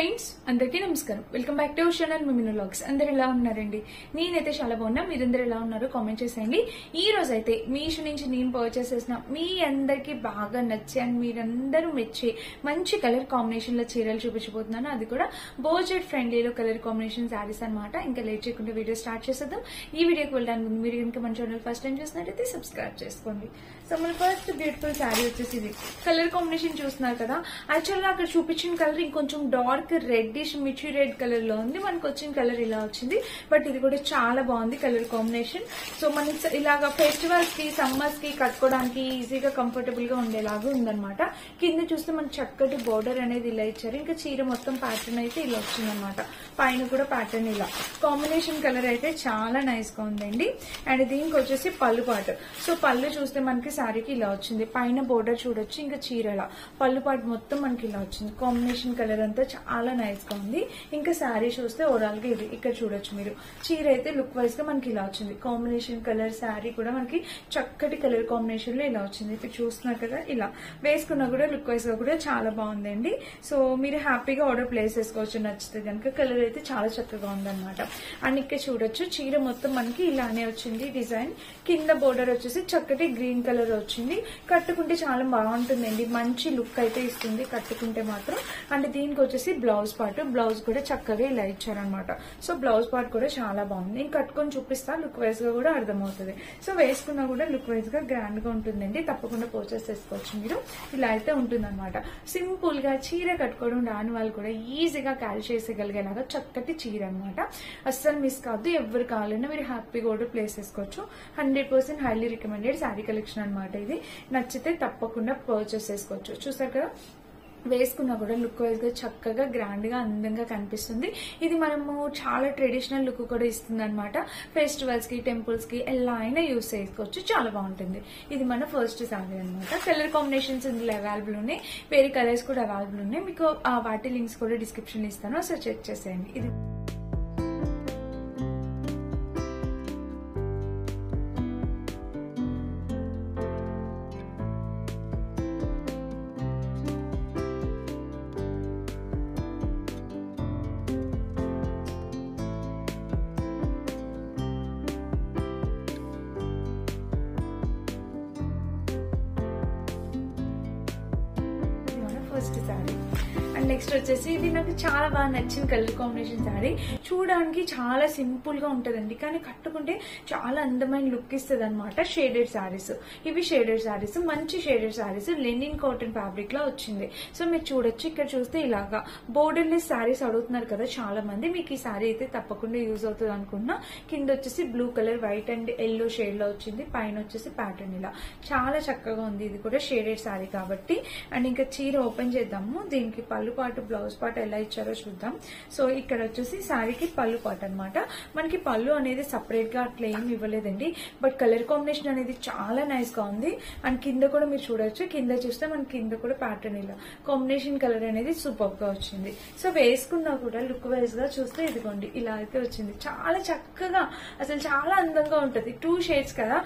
Friends అందరికీ నమస్కారం. Welcome back to our channel మిమిను వ్లాగ్స్. అందరు ఎలా ఉన్నారండి? నేనైతే చాలా బాగున్నా. మీరందరూ ఎలా ఉన్నారో కామెంట్ చేసేయండి. ఈ రోజు అయితే మీషో నుంచి నేను పర్చేస్ చేసిన మీ అందరికి బాగా నచ్చే అండ్ మీరందరూ మెచ్చే మంచి కలర్ కాంబినేషన్ లో చీరలు చూపించబోతున్నాను. అది కూడా బడ్జెట్ ఫ్రెండ్లీలో కలర్ కాంబినేషన్ శారీస్ అనమాట. ఇంకా లేట్ చేయకుండా వీడియో స్టార్ట్ చేసేద్దాం. ఈ వీడియోకి వెళ్ళడానికి ముందు మీరు కనుక మన ఛానల్ ఫస్ట్ టైం చూసినట్టయితే సబ్స్క్రైబ్ చేసుకోండి. సో మన ఫస్ట్ బ్యూటిఫుల్ శారీ వచ్చేసి ఇది. కలర్ కాంబినేషన్ చూస్తున్నారు కదా, యాక్చువల్గా అక్కడ చూపించిన కలర్ ఇంకొంచెం డార్క్ రెడ్డిష్ మిర్చి రెడ్ కలర్ లో ఉంది. మనకు వచ్చిన కలర్ ఇలా వచ్చింది. బట్ ఇది కూడా చాలా బాగుంది కలర్ కాంబినేషన్. సో మనకి ఇలాగా ఫెస్టివల్స్ కి సమ్మర్స్ కి కట్టుకోవడానికి ఈజీగా కంఫర్టబుల్ గా ఉండేలాగా ఉందన్నమాట. కింద చూస్తే మనకి చక్కటి బోర్డర్ అనేది ఇలా ఇచ్చారు. ఇంకా చీర మొత్తం ప్యాటర్న్ అయితే ఇలా వచ్చిందనమాట. పైన కూడా ప్యాటర్న్ ఇలా కాంబినేషన్ కలర్ అయితే చాలా నైస్ గా ఉందండి. అండ్ దీనికి వచ్చేసి పళ్ళు పాటు. సో పళ్ళు చూస్తే మనకి శారీకి ఇలా వచ్చింది. పైన బోర్డర్ చూడొచ్చు. ఇంకా చీరలా పళ్ళు పాటు మొత్తం మనకి ఇలా వచ్చింది. కాంబినేషన్ కలర్ అంతా చాలా నైస్ గా ఉంది. ఇంకా శారీ చూస్తే ఓవరాల్ గా ఇది ఇక్కడ చూడొచ్చు మీరు. చీర అయితే లుక్ వైజ్ గా మనకి ఇలా వచ్చింది. కాంబినేషన్ కలర్ శారీ కూడా మనకి చక్కటి కలర్ కాంబినేషన్ లో ఇలా వచ్చింది. ఇప్పుడు చూస్తున్నారు కదా, ఇలా వేసుకున్నా కూడా లుక్ వైజ్ గా కూడా చాలా బాగుందండి. సో మీరు హ్యాపీగా ఆర్డర్ ప్లేస్ చేసుకోవచ్చు నచ్చితే కనుక. కలర్ అయితే చాలా చక్కగా ఉందన్నమాట. అండ్ ఇక్కడ చూడొచ్చు చీర మొత్తం మనకి ఇలానే వచ్చింది డిజైన్. కింద బోర్డర్ వచ్చేసి చక్కటి గ్రీన్ కలర్ వచ్చింది. కట్టుకుంటే చాలా బాగుంటుందండి. మంచి లుక్ అయితే ఇస్తుంది కట్టుకుంటే మాత్రం. అండ్ దీనికి వచ్చేసి బ్లౌజ్ పార్ట్. బ్లౌజ్ కూడా చక్కగా ఇలా ఇచ్చారనమాట. సో బ్లౌజ్ పార్ట్ కూడా చాలా బాగుంది. నేను కట్టుకొని చూపిస్తా, లుక్ వైజ్ గా కూడా అర్థమవుతుంది. సో వేసుకున్నా కూడా లుక్ వైజ్ గా గ్రాండ్ గా ఉంటుందండి. తప్పకుండా పర్చేస్ చేసుకోవచ్చు మీరు. ఇలా అయితే ఉంటుంది అనమాట. సింపుల్ గా చీర కట్టుకోవడం రాని వాళ్ళు కూడా ఈజీగా క్యారీ చేసేయగలిగేలాగా చక్కటి చీర అనమాట. అస్సలు మిస్ కావద్దు. ఎవరు కావాలన్నా మీరు హ్యాపీగా ఆర్డర్ ప్లేస్ చేసుకోవచ్చు. 100% హైలీ రికమెండెడ్ శారీ కలెక్షన్ అనమాట. ఇది నచ్చితే తప్పకుండా పర్చేస్ చేసుకోవచ్చు. చూసారు కదా, వేసుకున్నా కూడా లుక్ వైజ్ గా చక్కగా గ్రాండ్ గా అందంగా కనిపిస్తుంది. ఇది మనము చాలా ట్రెడిషనల్ లుక్ కూడా ఇస్తుంది అనమాట. ఫెస్టివల్స్ కి టెంపుల్స్ కి ఎలా అయినా యూజ్ చేసుకోవచ్చు. చాలా బాగుంటుంది. ఇది మన ఫస్ట్ శారీ అనమాట. కలర్ కాంబినేషన్స్ ఇందులో అవైలబుల్ ఉన్నాయి. వేరే కలర్స్ కూడా అవైలబుల్ ఉన్నాయి. మీకు వాటి లింక్స్ కూడా డిస్క్రిప్షన్ లో ఇస్తాను. సో చెక్ చేసేయండి. ఇది ఫస్ట్ శారీ. అండ్ నెక్స్ట్ వచ్చేసి ఇది నాకు చాలా బాగా నచ్చిన కలర్ కాంబినేషన్ శారీ. చూడడానికి చాలా సింపుల్ గా ఉంటదండి, కానీ కట్టుకుంటే చాలా అందమైన లుక్ ఇస్తుంది అనమాట. షేడెడ్ శారీస్ ఇవి. షేడెడ్ శారీస్, మంచి shaded saris. Linen cotton fabric లో వచ్చింది. సో మీరు చూడొచ్చు. ఇక్కడ చూస్తే ఇలాగా బోర్డర్ లెస్ శారీస్ అడుగుతున్నారు కదా చాలా మంది. మీకు ఈ శారీ అయితే తప్పకుండా యూజ్ అవుతుంది అనుకున్నా. కింద వచ్చేసి blue colour, white and yellow shade లో వచ్చింది. పైన వచ్చేసి ప్యాటర్న్ ఇలా చాలా చక్కగా ఉంది. ఇది కూడా షేడెడ్ శారీ కాబట్టి. అండ్ ఇంకా చీర ఓపెన్ చేద్దాము. దీనికి పళ్ళు పాటు బ్లౌజ్ పాటు ఎలా ఇచ్చారో చూద్దాం. సో ఇక్కడ వచ్చేసి శారీకి పళ్ళు పాటు అనమాట. మనకి పళ్ళు అనేది సపరేట్ గా అట్లా ఏమి ఇవ్వలేదండి. బట్ కలర్ కాంబినేషన్ అనేది చాలా నైస్ గా ఉంది. అండ్ కింద కూడా మీరు చూడొచ్చు. కింద చూస్తే మనకి కింద కూడా ప్యాటర్న్ ఇలా కాంబినేషన్ కలర్ అనేది సూపర్ గా వచ్చింది. సో వేసుకున్నా కూడా లుక్ వైజ్ గా చూస్తే ఇదిగోండి ఇలా అయితే వచ్చింది. చాలా చక్కగా అసలు చాలా అందంగా ఉంటది. 2 షేడ్స్ కదా.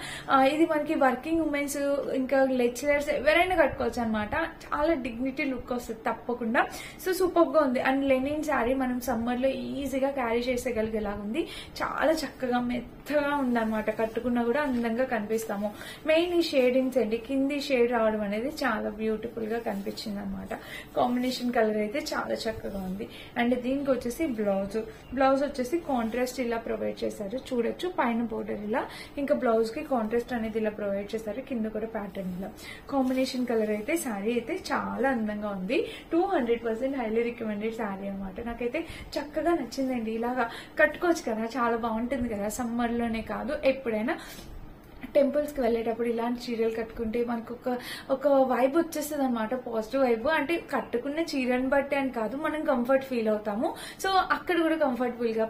ఇది మనకి వర్కింగ్ ఉమెన్స్ ఇంకా లెక్చరర్స్ ఎవరైనా కట్టుకోవచ్చు అనమాట. చాలా డిగ్నిటీ లుక్ వస్తుంది తప్పకుండా. సో సూపర్ గా ఉంది. అండ్ లెనిన్ శారీ మనం సమ్మర్ లో ఈజీగా క్యారీ చేసేయగలిగేలాగా ఉంది. చాలా చక్కగా మెత్తగా ఉందన్నమాట. కట్టుకున్నా కూడా అందంగా కనిపిస్తాము. మెయిన్ ఈ షేడింగ్స్ అండి. కింది షేడ్ రావడం అనేది చాలా బ్యూటిఫుల్ గా కనిపించింది అనమాట. కాంబినేషన్ కలర్ అయితే చాలా చక్కగా ఉంది. అండ్ దీనికి వచ్చేసి బ్లౌజ్ వచ్చేసి కాంట్రాస్ట్ ఇలా ప్రొవైడ్ చేశారు. చూడొచ్చు. పైన బోర్డర్ ఇలా, ఇంకా బ్లౌజ్ కి కాంట్రాస్ట్ అనేది ఇలా ప్రొవైడ్ చేశారు. కింద కూడా ప్యాటర్న్ ఇలా. కాంబినేషన్ కలర్ అయితే శారీ అయితే చాలా అందంగా ఉంది. 200% హైలీ రికమెండెడ్ శారీ అనమాట. నాకైతే చక్కగా నచ్చిందండి. ఇలాగా కట్టుకోవచ్చు కదా, చాలా బాగుంటుంది కదా. సమ్మర్ లోనే కాదు, ఎప్పుడైనా టెంపుల్స్ కి వెళ్ళేటప్పుడు ఇలాంటి చీరలు కట్టుకుంటే మనకు ఒక వైబ్ వచ్చేస్తుంది అనమాట. Positive vibe. అంటే కట్టుకున్న చీరని బట్టి అని కాదు, మనం కంఫర్ట్ ఫీల్ అవుతాము. సో అక్కడ కూడా కంఫర్టబుల్ గా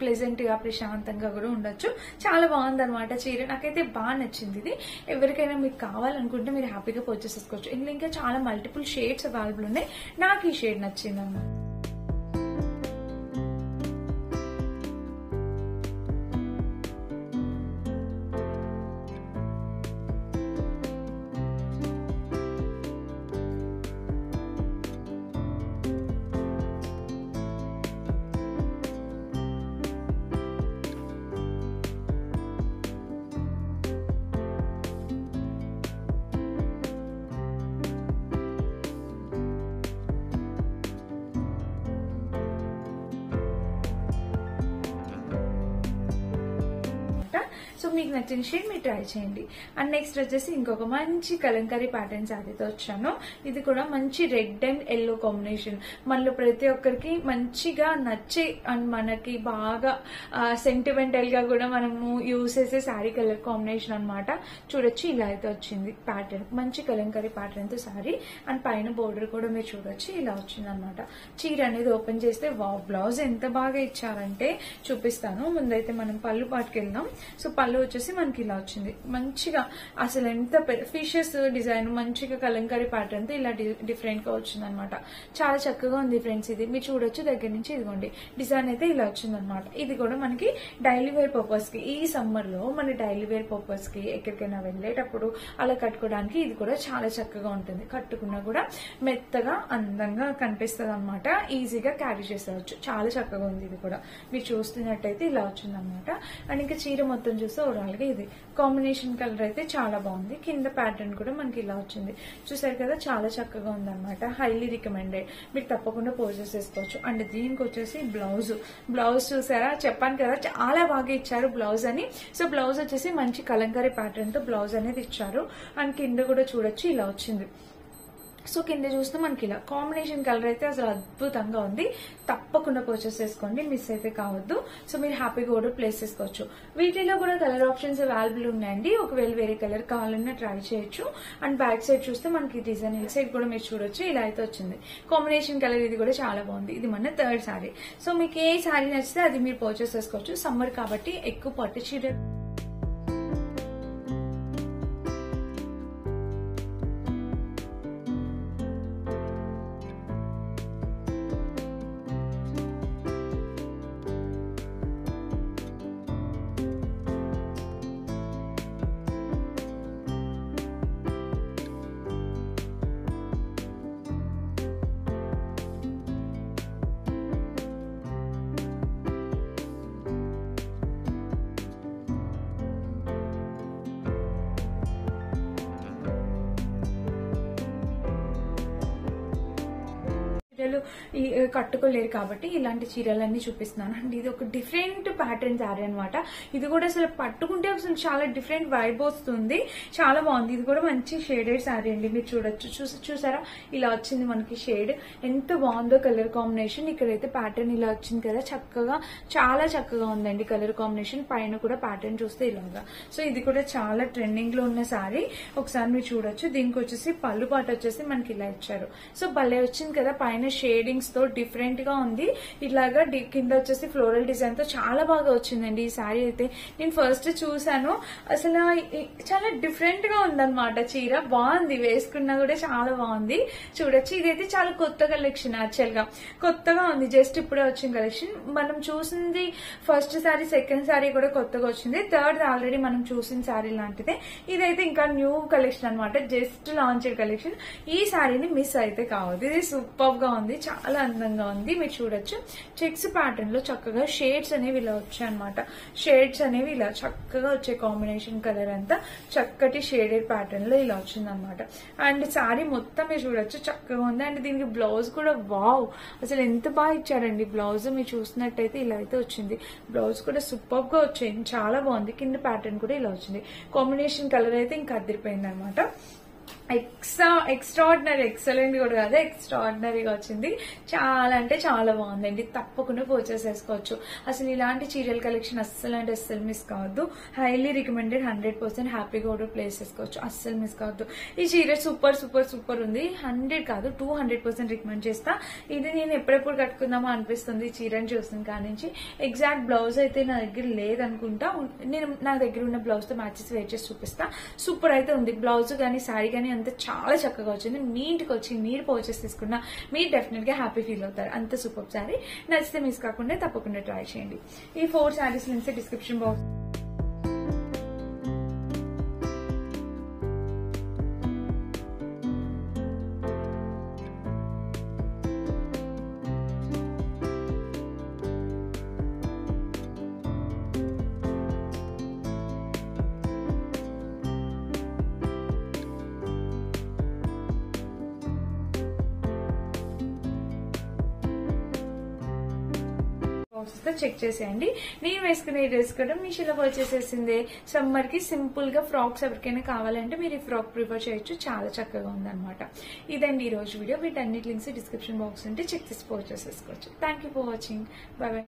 ప్లెజెంట్ గా ప్రశాంతంగా కూడా ఉండొచ్చు. చాలా బాగుంది అనమాట చీర. నాకైతే బాగా నచ్చింది ఇది. ఎవరికైనా మీకు కావాలనుకుంటే మీరు హ్యాపీగా పర్చేస్ చేసుకోవచ్చు. ఇందులో ఇంకా చాలా మల్టిపుల్ షేడ్స్ అవైలబుల్ ఉన్నాయి. నాకు ఈ షేడ్ నచ్చింది అన్నమాట. సో మీకు నచ్చిన షేడ్ మీరు ట్రై చేయండి. అండ్ నెక్స్ట్ వచ్చేసి ఇంకొక మంచి కలంకారీ ప్యాటర్న్ శారీతో వచ్చాను. ఇది కూడా మంచి రెడ్ అండ్ ఎల్లో కాంబినేషన్. మనలో ప్రతి ఒక్కరికి మంచిగా నచ్చే అండ్ మనకి బాగా సెంటిమెంటల్ గా కూడా మనము యూజ్ చేసే శారీ కలర్ కాంబినేషన్ అన్నమాట. చూడొచ్చు, ఇలా అయితే వచ్చింది ప్యాటర్న్. మంచి కలంకారీ ప్యాటర్న్ తో శారీ అండ్ పైన బోర్డర్ కూడా మీరు చూడొచ్చు, ఇలా వచ్చింది అనమాట. చీర అనేది ఓపెన్ చేస్తే వావ్, బ్లౌజ్ ఎంత బాగా ఇచ్చారంటే చూపిస్తాను. ముందైతే మనం పళ్ళు పాటుకు వెళ్దాం. సో పళ్ళు వచ్చేసి మనకి ఇలా వచ్చింది. మంచిగా అసలు ఎంత ఫిషెస్ డిజైన్ మంచిగా కలంకారీ ప్యాటర్న్ తో ఇలా డిఫరెంట్ గా వచ్చింది అనమాట. చాలా చక్కగా ఉంది ఫ్రెండ్స్. ఇది మీరు చూడొచ్చు దగ్గర నుంచి. ఇదిగోండి డిజైన్ అయితే ఇలా వచ్చింది అనమాట. ఇది కూడా మనకి డైలీ వేర్ పర్పస్ కి, ఈ సమ్మర్ లో మన డైలీ వేర్ పర్పస్ కి ఎక్కడికైనా వెళ్లేటప్పుడు అలా కట్టుకోవడానికి ఇది కూడా చాలా చక్కగా ఉంటుంది. కట్టుకున్నా కూడా మెత్తగా అందంగా కనిపిస్తుంది అనమాట. ఈజీగా క్యారీ చేసేవచ్చు. చాలా చక్కగా ఉంది. ఇది కూడా మీరు చూస్తున్నట్టయితే ఇలా వచ్చింది అనమాట. అండ్ ఇంకా చీర మొత్తం చూస్తే ఓవరాల్ గా ఇది కాంబినేషన్ కలర్ అయితే చాలా బాగుంది. కింద ప్యాటర్న్ కూడా మనకి ఇలా వచ్చింది. చూసారు కదా, చాలా చక్కగా ఉంది అనమాట. Highly recommended. మీరు తప్పకుండా పర్చేస్ చేసుకోవచ్చు. అండ్ దీనికి వచ్చేసి బ్లౌజ్ చూసారా, చెప్పాను కదా చాలా బాగా ఇచ్చారు బ్లౌజ్ అని. సో బ్లౌజ్ వచ్చేసి మంచి కలంకారీ ప్యాటర్న్ తో బ్లౌజ్ అనేది ఇచ్చారు. అండ్ కింద కూడా చూడొచ్చు, ఇలా వచ్చింది. సో కింద చూస్తే మనకి ఇలా కాంబినేషన్ కలర్ అయితే అసలు అద్భుతంగా ఉంది. తప్పకుండా పర్చేస్ చేసుకోండి, మిస్ అయితే కావద్దు. సో మీరు హ్యాపీగా కూడా ప్లేస్ చేసుకోవచ్చు. వీటిలో కూడా కలర్ ఆప్షన్స్ అవైలబుల్ ఉన్నాయండి. ఒకవేళ వేరే కలర్ కావాలన్నా ట్రై చేయొచ్చు. అండ్ బ్యాక్ సైడ్ చూస్తే మనకి డిజైన్ ఈ సైడ్ కూడా మీరు చూడొచ్చు, ఇలా అయితే వచ్చింది. కాంబినేషన్ కలర్ ఇది కూడా చాలా బాగుంది. ఇది మన థర్డ్ శారీ. సో మీకు ఏ శారీ నచ్చితే అది మీరు పర్చేస్ చేసుకోవచ్చు. సమ్మర్ కాబట్టి ఎక్కువ పట్టు చీర చీరలు కట్టుకోలేరు కాబట్టి ఇలాంటి చీరలన్నీ చూపిస్తున్నాను. అండ్ ఇది ఒక డిఫరెంట్ ప్యాటర్న్ శారీ అనమాట. ఇది కూడా అసలు పట్టుకుంటే అసలు చాలా డిఫరెంట్ వైబ్ వస్తుంది. చాలా బాగుంది. ఇది కూడా మంచి షేడెడ్ శారీ అండి. మీరు చూడొచ్చు, చూసారా ఇలా వచ్చింది మనకి షేడ్. ఎంత బాగుందో కలర్ కాంబినేషన్. ఇక్కడైతే ప్యాటర్న్ ఇలా వచ్చింది కదా, చక్కగా చాలా చక్కగా ఉందండి కలర్ కాంబినేషన్. పైన కూడా ప్యాటర్న్ చూస్తే ఇలాగా. సో ఇది కూడా చాలా ట్రెండింగ్ లో ఉన్న శారీ. ఒకసారి మీరు చూడొచ్చు. దీనికి వచ్చేసి పళ్ళు పాట వచ్చేసి మనకి ఇలా ఇచ్చారు. సో భలే వచ్చింది కదా, పైన షేడింగ్స్ తో డిఫరెంట్ గా ఉంది. ఇలాగా కింద వచ్చేసి ఫ్లోరల్ డిజైన్ తో చాలా బాగా వచ్చిందండి ఈ శారీ అయితే. నేను ఫస్ట్ చూసాను, అసలు చాలా డిఫరెంట్ గా ఉందన్నమాట చీర. బాగుంది, వేసుకున్నా కూడా చాలా బాగుంది. చూడొచ్చు, ఇదైతే చాలా కొత్త కలెక్షన్. యాక్చువల్ గా కొత్తగా ఉంది, జస్ట్ ఇప్పుడే వచ్చిన కలెక్షన్. మనం చూసింది ఫస్ట్ శారీ, సెకండ్ శారీ కూడా కొత్తగా వచ్చింది. థర్డ్ ఆల్రెడీ మనం చూసిన శారీ లాంటిదే. ఇదైతే ఇంకా న్యూ కలెక్షన్ అనమాట, జస్ట్ లాంచ్డ్ కలెక్షన్. ఈ శారీని మిస్ అయితే కావద్దు. ఇది సూపర్ గా ఉంది, చాలా అందంగా ఉంది. మీరు చూడొచ్చు, చెక్స్ ప్యాటర్న్ లో చక్కగా షేడ్స్ అనేవి ఇలా వచ్చాయి అనమాట. షేడ్స్ అనేవి ఇలా చక్కగా వచ్చే కాంబినేషన్ కలర్ అంతా చక్కటి షేడెడ్ ప్యాటర్న్ లో ఇలా వచ్చింది అనమాట. అండ్ శారీ మొత్తం మీరు చూడొచ్చు, చక్కగా ఉంది. అండ్ దీనికి బ్లౌజ్ కూడా వావ్, అసలు ఎంత బాగా ఇచ్చారండి బ్లౌజ్. మీరు చూసినట్టయితే ఇలా అయితే వచ్చింది. బ్లౌజ్ కూడా సూపర్ గా వచ్చింది, చాలా బాగుంది. కింద ప్యాటర్న్ కూడా ఇలా వచ్చింది. కాంబినేషన్ కలర్ అయితే ఇంకా అదిరిపోయింది అనమాట. ఎక్స్ట్రాడినరీ, ఎక్సలెంట్ కూడా కాదు, ఎక్స్ట్రాడినరీగా వచ్చింది. చాలా అంటే చాలా బాగుందండి. తప్పకుండా పర్చేస్ చేసుకోవచ్చు. అసలు ఇలాంటి చీరల కలెక్షన్ అస్సలు అంటే అస్సలు మిస్ కావద్దు. Highly recommended. 100% హ్యాపీగా కూడా ప్లేస్ చేసుకోవచ్చు. అస్సలు మిస్ కావద్దు. ఈ చీర సూపర్ సూపర్ సూపర్ ఉంది. 100 కాదు 200% రికమెండ్ చేస్తా. ఇది నేను ఎప్పుడెప్పుడు కట్టుకుందామో అనిపిస్తుంది ఈ చీరని చూసిన కాడి నుంచి. ఎగ్జాక్ట్ బ్లౌజ్ అయితే నా దగ్గర లేదనుకుంటా. నేను నా దగ్గర ఉన్న బ్లౌజ్ తో మ్యాచెస్ వేర్ చేసి చూపిస్తా. సూపర్ అయితే ఉంది. బ్లౌజ్ కానీ శారీ కానీ అంత చాలా చక్కగా వచ్చింది. మీ ఇంటికి వచ్చి మీరు పర్చేస్ తీసుకున్నా మీరు డెఫినెట్ గా హ్యాపీ ఫీల్ అవుతారు. అంత సూపర్ శారీ. నచ్చితే మిస్ కాకుండా తప్పకుండా ట్రై చేయండి. ఈ 4 saris links description box box తో చెక్ చేసేయండి. నేను వేసుకునే ఈ డ్రెస్ కూడా మీషోలో పర్చేస్ చేసిందే. సమ్మర్ కి సింపుల్ గా ఫ్రాక్స్ ఎవరికైనా కావాలంటే మీరు ఈ ఫ్రాక్ ప్రిఫర్ చేయొచ్చు, చాలా చక్కగా ఉందన్నమాట. ఇదండి ఈ రోజు వీడియో. వీటన్నిటి లింక్స్ డిస్క్రిప్షన్ బాక్స్ ఉంటే చెక్ చేసి పర్చేస్ చేసుకోవచ్చు. Thank you for watching. By by.